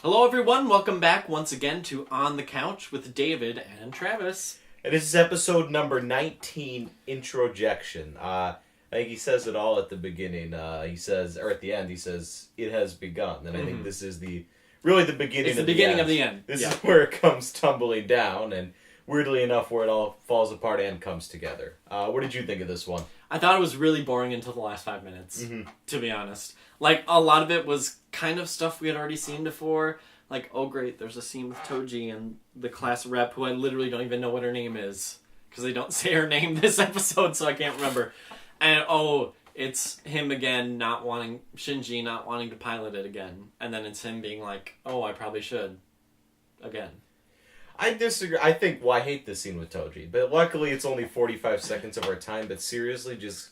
Hello everyone, welcome back once again to On the Couch with David and Travis. And this is episode number 19, Introjection. I think he says it all at the beginning. He says, or at the end, he says, it has begun. And I think this is really the beginning It's the beginning of the end. This is where it comes tumbling down, and weirdly enough, where it all falls apart and comes together. What did you think of this one? I thought it was really boring until the last 5 minutes, to be honest. Like, a lot of it was kind of stuff we had already seen before. Like, oh great, there's a scene with Toji and the class rep, who I literally don't even know what her name is. Because they don't say her name this episode, so I can't remember. And, it's him again Shinji not wanting to pilot it again. And then it's him being like, oh, I probably should. Again. I disagree. I hate this scene with Toji. But luckily it's only 45 seconds of our time. But seriously, just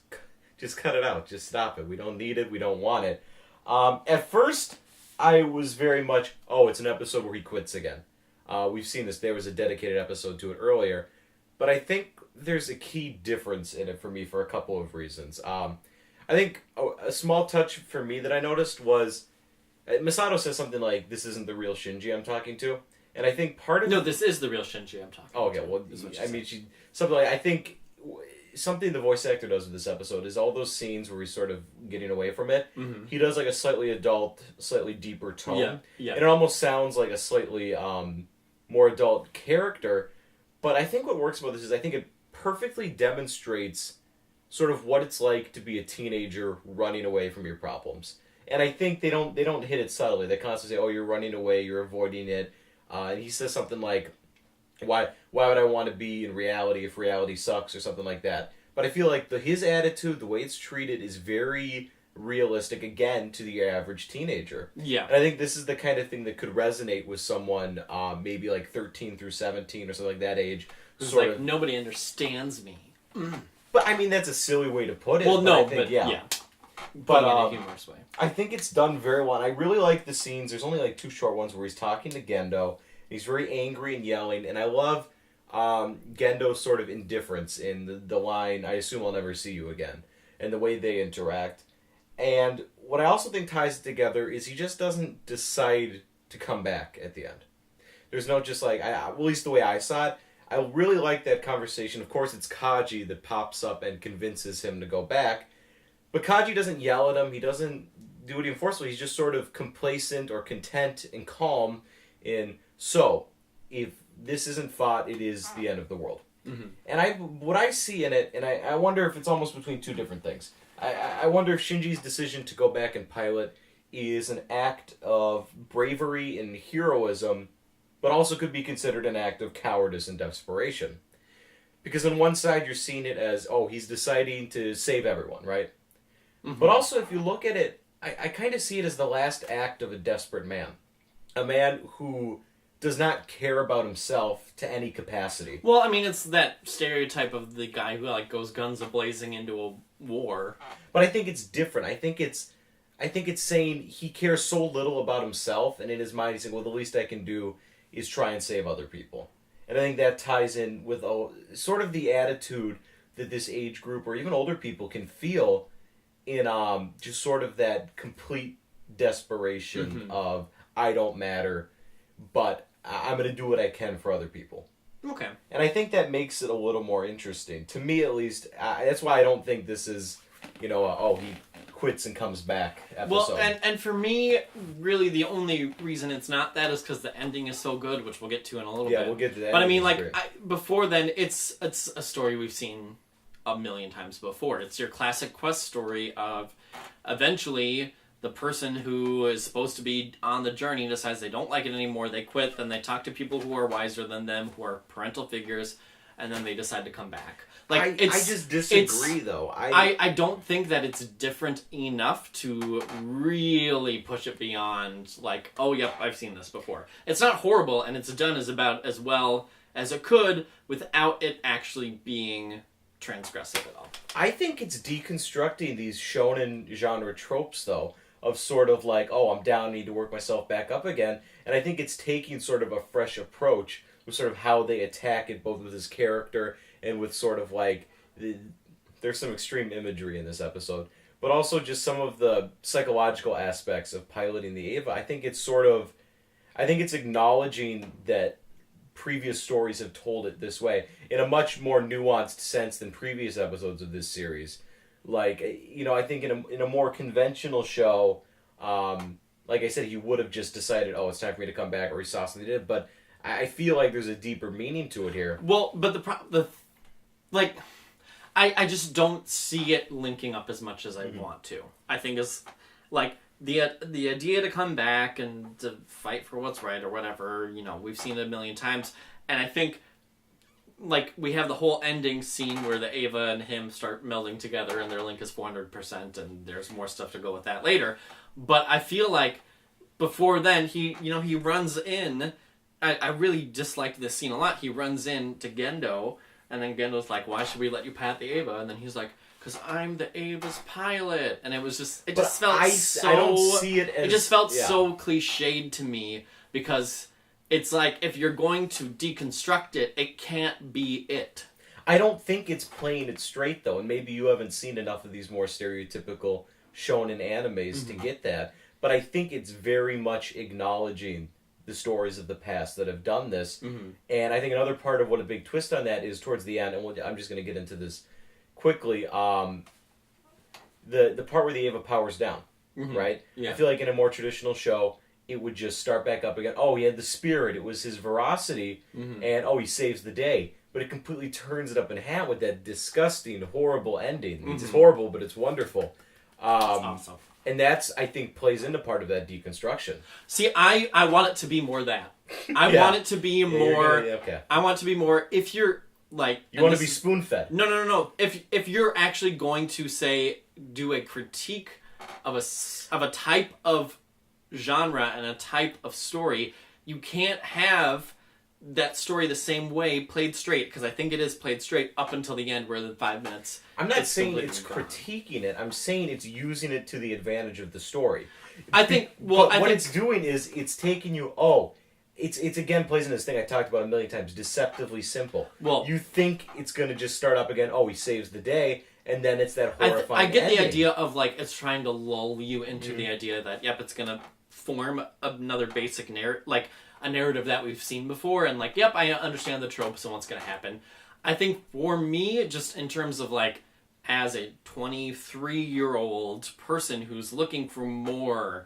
cut it out. Just stop it. We don't need it. We don't want it. At first, I was very much, it's an episode where he quits again. We've seen this. There was a dedicated episode to it earlier. But I think there's a key difference in it for me for a couple of reasons. I think a small touch for me that I noticed was Masato says something like, this isn't the real Shinji I'm talking to. And I think part of... No, this is the real Shinji I'm talking to. Oh, okay. Well, I think something the voice actor does with this episode is all those scenes where he's sort of getting away from it. Mm-hmm. He does like a slightly adult, slightly deeper tone. Yeah. And it almost sounds like a slightly more adult character. But I think what works about this is I think it perfectly demonstrates sort of what it's like to be a teenager running away from your problems. And I think they don't hit it subtly. They constantly say, you're running away, you're avoiding it. And he says something like, why would I want to be in reality if reality sucks, or something like that. But I feel like his attitude, the way it's treated, is very realistic, again, to the average teenager. Yeah. And I think this is the kind of thing that could resonate with someone maybe like 13 through 17 or something like that age. Who's like, nobody understands me. But I mean, that's a silly way to put it. Well, no, but yeah. But in a humorous way. I think it's done very well. And I really like the scenes. There's only like 2 short ones where he's talking to Gendo. He's very angry and yelling, and I love Gendo's sort of indifference in the line, I assume I'll never see you again, and the way they interact. And what I also think ties it together is he just doesn't decide to come back at the end. There's no just like, at least the way I saw it, I really like that conversation. Of course, it's Kaji that pops up and convinces him to go back, but Kaji doesn't yell at him, he doesn't do it forcefully, he's just sort of complacent or content and calm in, so, if this isn't fought, it is the end of the world. Mm-hmm. And what I see in it, and I wonder if it's almost between two different things. I wonder if Shinji's decision to go back and pilot is an act of bravery and heroism, but also could be considered an act of cowardice and desperation. Because on one side, you're seeing it as, he's deciding to save everyone, right? Mm-hmm. But also, if you look at it, I kind of see it as the last act of a desperate man. A man who does not care about himself to any capacity. Well, I mean, it's that stereotype of the guy who goes guns a-blazing into a war. But I think it's different. I think it's saying he cares so little about himself, and in his mind he's saying, well, the least I can do is try and save other people. And I think that ties in with sort of the attitude that this age group, or even older people, can feel in just sort of that complete desperation of, I don't matter, but I'm going to do what I can for other people. Okay. And I think that makes it a little more interesting. To me, at least, that's why I don't think this is, he quits and comes back episode. Well, and for me, really the only reason it's not that is because the ending is so good, which we'll get to in a little bit. Yeah, we'll get to that. But I mean, before then, it's a story we've seen a million times before. It's your classic quest story of eventually the person who is supposed to be on the journey decides they don't like it anymore, they quit, then they talk to people who are wiser than them, who are parental figures, and then they decide to come back. I just disagree, though. I don't think that it's different enough to really push it beyond, I've seen this before. It's not horrible, and it's done as well as it could without it actually being transgressive at all. I think it's deconstructing these shonen genre tropes, though, of sort of I'm down, need to work myself back up again. And I think it's taking sort of a fresh approach with sort of how they attack it, both with his character and with sort of there's some extreme imagery in this episode, but also just some of the psychological aspects of piloting the Eva. I think it's sort of, I think it's acknowledging that previous stories have told it this way in a much more nuanced sense than previous episodes of this series. Like, I think in a more conventional show, like I said, he would have just decided, oh, it's time for me to come back, or he saw something he did. But I feel like there's a deeper meaning to it here. Well, but I just don't see it linking up as much as I want to. I think it's like the idea to come back and to fight for what's right or whatever, we've seen it a million times. And I think, like, we have the whole ending scene where the Ava and him start melding together and their link is 400%, and there's more stuff to go with that later. But I feel like before then, he runs in. I really disliked this scene a lot. He runs in to Gendo, and then Gendo's like, why should we let you pat the Ava? And then he's like, because I'm the Ava's pilot. And it just felt so... I don't see it as... It just felt so cliched to me, because it's like, if you're going to deconstruct it, it can't be it. I don't think it's playing it straight, though, and maybe you haven't seen enough of these more stereotypical shonen animes to get that, but I think it's very much acknowledging the stories of the past that have done this, and I think another part of what a big twist on that is towards the end, and I'm just going to get into this quickly, the part where the Ava powers down, right? Yeah. I feel like in a more traditional show, it would just start back up again. Oh, he had the spirit, it was his veracity, and he saves the day. But it completely turns it up in half with that disgusting, horrible ending. It's horrible, but it's wonderful. That's awesome. And that's, I think, plays into part of that deconstruction. See, I want it to be more that. I want it to be more... Okay. I want it to be more... If you're, like... You want to be spoon-fed. No. If you're actually going to, say, do a critique of a type of genre and a type of story, you can't have that story the same way played straight, because I think it is played straight up until the end where the 5 minutes... I'm not saying it's critiquing it. I'm saying it's using it to the advantage of the story. I think... what it's doing is it's taking you... It's again plays in this thing I talked about a million times. Deceptively simple. Well, you think it's going to just start up again. Oh, he saves the day, and then it's that horrifying I get ending. the idea of, like, it's trying to lull you into the idea that, yep, it's going to form another basic narrative, like a narrative that we've seen before, and like, yep, I understand the tropes and what's going to happen. I think for me, just in terms of, like, as a 23-year-old person who's looking for more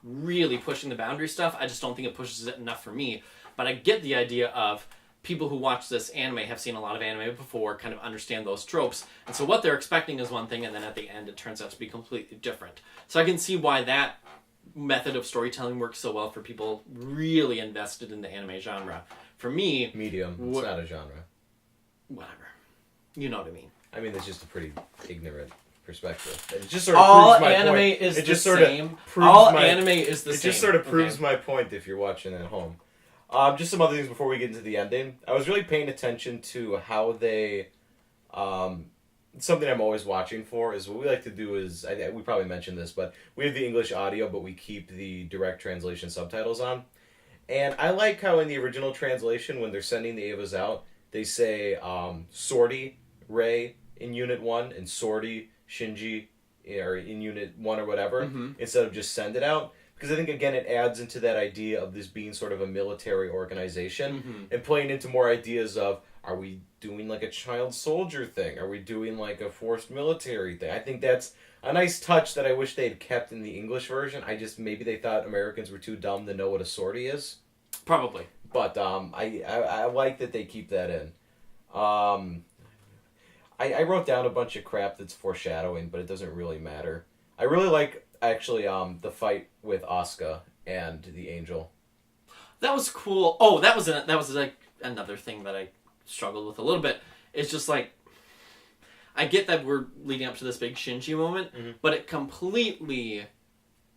really pushing the boundary stuff, I just don't think it pushes it enough for me. But I get the idea of people who watch this anime have seen a lot of anime before, kind of understand those tropes, and so what they're expecting is one thing, and then at the end it turns out to be completely different. So I can see why that method of storytelling works so well for people really invested in the anime genre. For me... Medium. It's not a genre. Whatever. You know what I mean. I mean, it's just a pretty ignorant perspective. It just sort of all proves my anime point. is it the just sort same. Of all my, anime is the it same. It just sort of proves my point if you're watching at home. Just some other things before we get into the ending. I was really paying attention to how they... something I'm always watching for is what we like to do is... we probably mentioned this, but we have the English audio, but we keep the direct translation subtitles on. And I like how in the original translation, when they're sending the Avas out, they say Sortie, Rei in Unit 1 and Sortie, Shinji or in Unit 1 or whatever, instead of just send it out. Because I think, again, it adds into that idea of this being sort of a military organization and playing into more ideas of, are we doing like a child soldier thing? Are we doing like a forced military thing? I think that's a nice touch that I wish they'd kept in the English version. Maybe they thought Americans were too dumb to know what a sortie is. Probably. But I like that they keep that in. I wrote down a bunch of crap that's foreshadowing, but it doesn't really matter. I really like, actually, the fight with Asuka and the Angel. That was cool. Oh, that was like another thing that I struggled with a little bit. It's just like, I get that we're leading up to this big Shinji moment, but it completely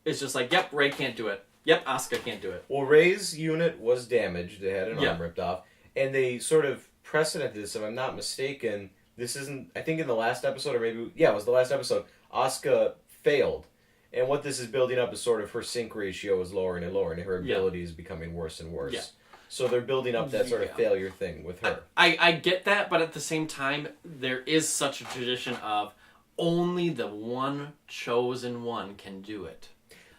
is just like, yep, Rei can't do it. Yep, Asuka can't do it. Well, Rei's unit was damaged. They had an arm ripped off. And they sort of precedented this, if I'm not mistaken. This isn't, I think in the last episode, or maybe, it was the last episode, Asuka failed. And what this is building up is sort of her sync ratio is lowering and lowering, and her ability is becoming worse and worse. Yeah. So they're building up that sort of failure thing with her. I get that, but at the same time, there is such a tradition of only the one chosen one can do it.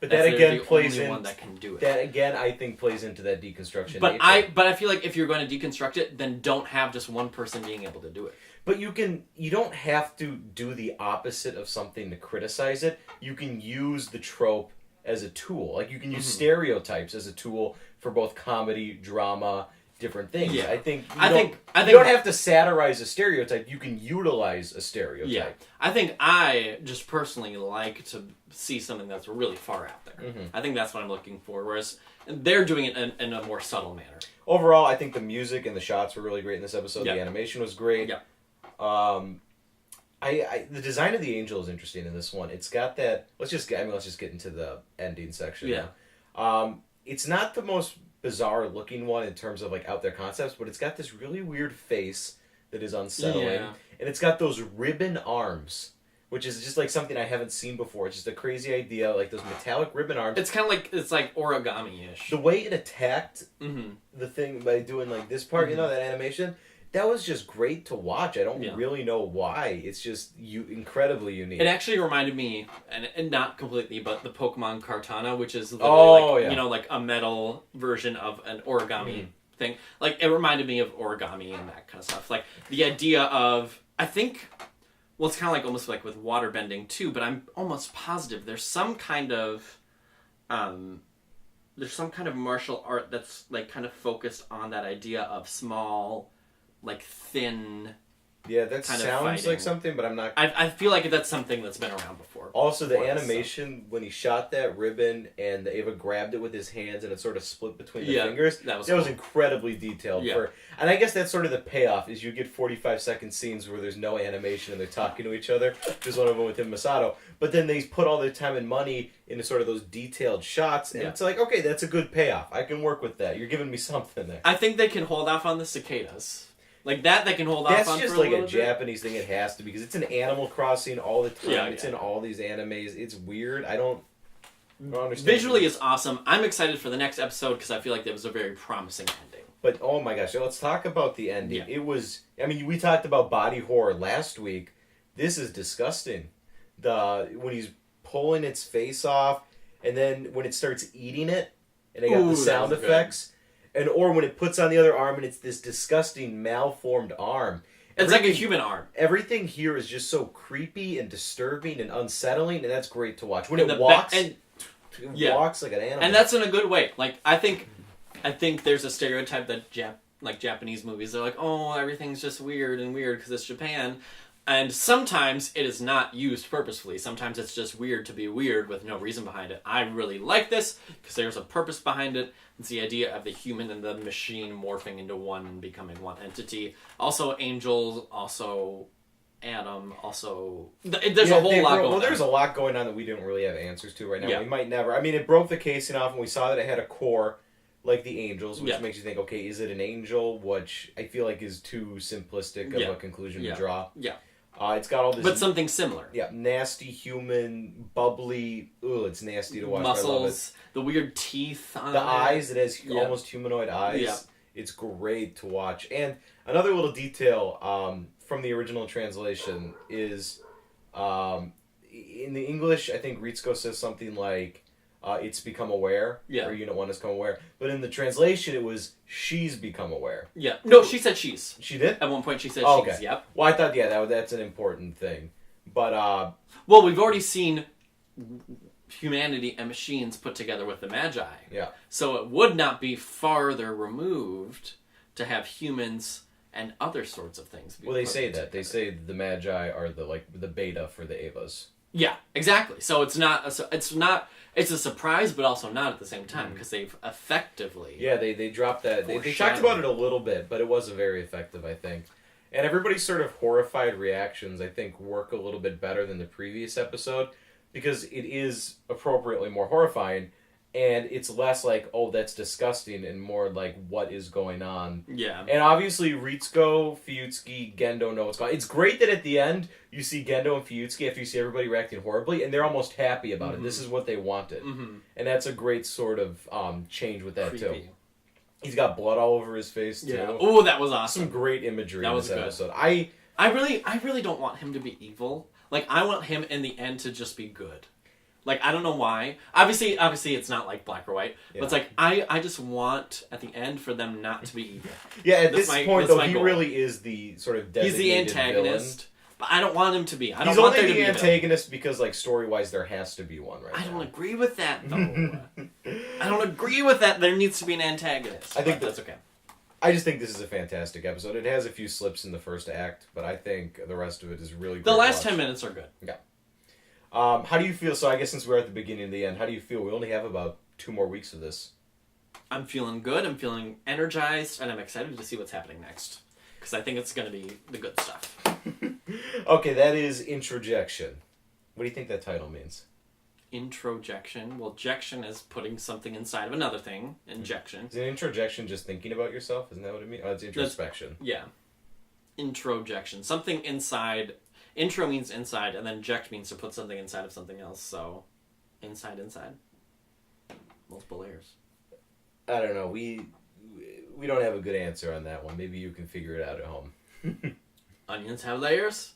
But that again plays the only in one that can do it. That again, I think, plays into that deconstruction. But I feel like if you're going to deconstruct it, then don't have just one person being able to do it. But you don't have to do the opposite of something to criticize it. You can use the trope as a tool. Like you can use stereotypes as a tool for both comedy, drama, different things. Yeah. I think you don't have to satirize a stereotype. You can utilize a stereotype. Yeah. I think I just personally like to see something that's really far out there. Mm-hmm. I think that's what I'm looking for. Whereas they're doing it in a more subtle manner. Overall, I think the music and the shots were really great in this episode. Yeah. The animation was great. Yeah. The design of the angel is interesting in this one. It's got that. Let's just get into the ending section. Yeah. Now. It's not the most bizarre looking one in terms of like out there concepts, but it's got this really weird face that is unsettling, and it's got those ribbon arms, which is just like something I haven't seen before. It's just a crazy idea, like those metallic ribbon arms. It's kind of like origami-ish. The way it attacked the thing by doing like this part, that animation. That was just great to watch. I don't really know why. It's just incredibly unique. It actually reminded me, and not completely, but the Pokemon Kartana, which is literally like a metal version of an origami thing. Like, it reminded me of origami and that kind of stuff. Like, the idea of, I think, well, it's kind of like almost like with waterbending too, but I'm almost positive there's some kind of martial art that's like kind of focused on that idea of small, like thin. Yeah, that sounds like something, but I'm not. I feel like that's something that's been around before. Also, the animation when he shot that ribbon and Ava grabbed it with his hands and it sort of split between the fingers. That was incredibly detailed. Yeah. And I guess that's sort of the payoff is you get 45-second scenes where there's no animation and they're talking to each other. There's one of them with him Masato, but then they put all their time and money into sort of those detailed shots, and it's like, okay, that's a good payoff. I can work with that. You're giving me something there. I think they can hold off on the cicadas. Like that, they can hold off on. That's just like a Japanese thing. It has to because it's an Animal Crossing all the time. Yeah, it's in all these animes. It's weird. I don't understand. Visually, it's awesome. I'm excited for the next episode because I feel like there was a very promising ending. But oh my gosh, so let's talk about the ending. Yeah. It was. I mean, we talked about body horror last week. This is disgusting. When he's pulling its face off, and then when it starts eating it, and they got the sound effects. Or when it puts on the other arm and it's this disgusting malformed arm. It's like a human arm. Everything here is just so creepy and disturbing and unsettling, and that's great to watch. When it walks, it walks like an animal. And that's in a good way. Like, I think there's a stereotype that Japanese movies, they're like, oh, everything's just weird because it's Japan. And sometimes it is not used purposefully. Sometimes it's just weird to be weird with no reason behind it. I really like this because there's a purpose behind it. It's the idea of the human and the machine morphing into one and becoming one entity. Also angels, also Adam, also... There's a whole lot going on. Well, there's a lot going on that we don't really have answers to right now. Yeah. We might never... I mean, it broke the casing off and we saw that it had a core like the angels, which makes you think, okay, is it an angel? Which I feel like is too simplistic of a conclusion to draw. Yeah. It's got all this... But something similar. Yeah, nasty, human, bubbly... Ugh, it's nasty to watch. Muscles, the weird teeth on the eyes, it has almost humanoid eyes. Yeah. It's great to watch. And another little detail from the original translation is... in the English, I think Ritsuko says something like... it's become aware, or Unit 1 has become aware. But in the translation, it was, she's become aware. Yeah. No, she said she's. She did? At one point, she said she's, yep. Well, I thought, that's an important thing. But, well, we've already seen humanity and machines put together with the Magi. Yeah. So it would not be farther removed to have humans and other sorts of things. Well, they say that. They say the Magi are the beta for the Evas. Yeah, exactly. So it's a surprise, but also not at the same time, because they've effectively... Yeah, they dropped that. They talked about it a little bit, but it was very effective, I think. And everybody's sort of horrified reactions, I think, work a little bit better than the previous episode, because it is appropriately more horrifying, and it's less like, oh, that's disgusting, and more like, what is going on? Yeah. And obviously, Ritsuko, Fuyutsuki, Gendo know what's going on. It's great that at the end, you see Gendo and Fuyutsuki after you see everybody reacting horribly, and they're almost happy about it. This is what they wanted. And that's a great sort of change with that, too. He's got blood all over his face, too. Yeah. Oh, that was awesome. Some great imagery in this episode. I really don't want him to be evil. Like, I want him in the end to just be good. Like, I don't know why. Obviously, it's not like black or white. Yeah. But it's like, I just want, at the end, for them not to be evil. Yeah, at this point, though, he goal. really is the sort of designated He's the antagonist. villain. But I don't want him to be. I don't He's want only there to the be antagonist because, like, story-wise, there has to be one, right? I don't agree with that, though. I don't agree with that. There needs to be an antagonist. I think that's okay. I just think this is a fantastic episode. It has a few slips in the first act, but I think the rest of it is really great. The last 10 minutes are good. Yeah. How do you feel? So I guess since we're at the beginning and the end, how do you feel? We only have about 2 more weeks of this. I'm feeling good. I'm feeling energized, and I'm excited to see what's happening next. Because I think it's going to be the good stuff. Okay, that is Introjection. What do you think that title means? Introjection. Well, jection is putting something inside of another thing. Injection. Is an introjection just thinking about yourself? Isn't that what it means? Oh, it's introspection. Yeah. Introjection. Something inside. Intro means inside, and then ject means to put something inside of something else. So, inside. Multiple layers. I don't know. We don't have a good answer on that one. Maybe you can figure it out at home. Onions have layers?